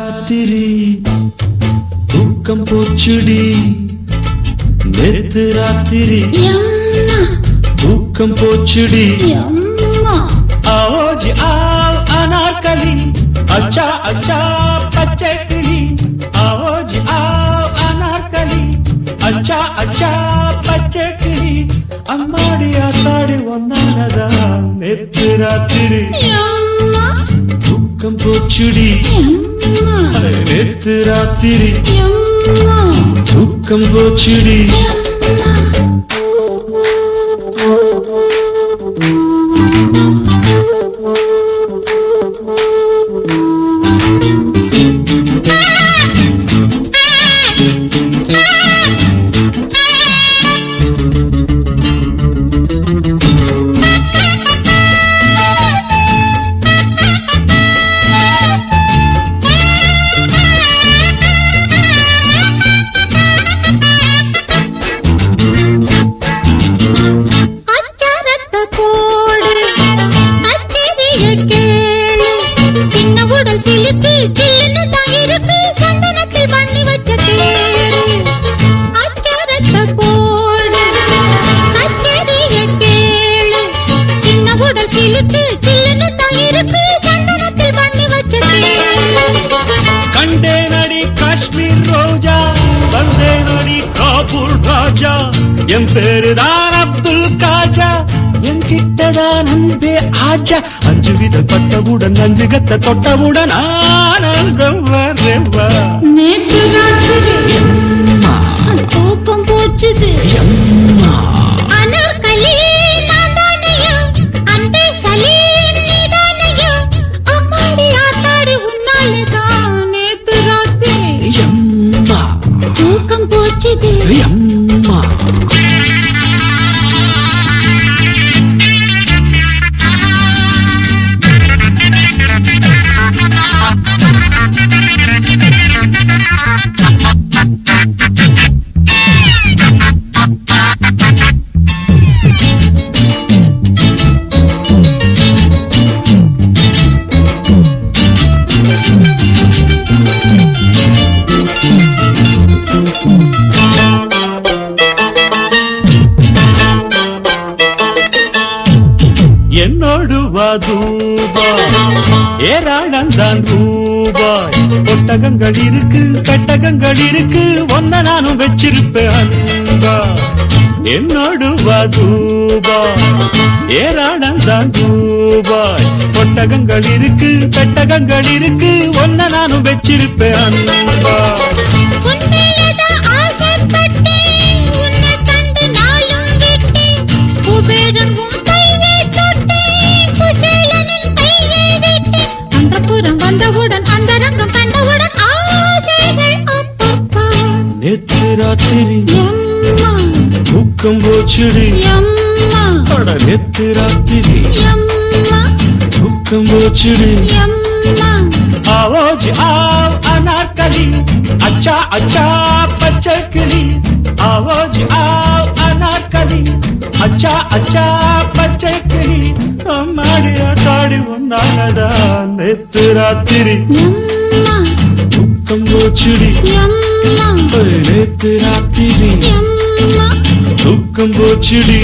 ராத்திரி தூக்கம் போச்சுடி நேத்து ராத்திரி தூக்கம் போச்சுடி आओ जी आओ अनारकली अच्छा अच्छा बच्चे किली आओ जी आओ अनारकली अच्छा अच्छा बच्चे किली अम्माड़ी आताड़ी वन्नानदा नेत्तु रात्रि दुःखम पोच्चुडी नेत्तु रात्रि दुःखम पोच्चुडी என் பேருதான் அப்துல் காஜா என் கிட்டதான் அன்பே ஆஜா அஞ்சு வித பட்டவுடன் அஞ்சு கத்த தொட்டவுடன் ஆனந்தம் வரவா நேற்று ராத்திரி தூக்கம் போச்சுது அனார்கலி நான்தானையா அன்பே சலீம் நீதானையா அம்மாடி ஆத்தாடி உன்னாலதான் நேற்று ராத்திரி தூக்கம் போச்சுது என்னோடு வா தூபாய் ஏராளந்தான் ரூபாய் ஒட்டகங்கள் இருக்கு பெட்டகங்கள் இருக்கு ஒன்ன நானும் வச்சிருப்பேன் அன்பா என்னோடு வா தூபாய் ஏராளந்தான் ரூபாய் ஒட்டகங்கள் இருக்கு பெட்டகங்கள் இருக்கு ஒன்ன நானும் வச்சிருப்பேன் அன்பா நேற்று ராத்திரி தூக்கம் போச்சுடி நேற்று ராத்திரி தூக்கம் போச்சுடி आओ जी आओ अनारकली अच्छा अच्छा बच्चे किली आओ जी आओ अनारकली अच्छा अच्छा बच्चे किली हमारी आताड़ी वन्नानदा नेत्तु रात्रि दुःखम पोच्चुडी நேத்து ராத்திரி தூக்கம் போச்சுடி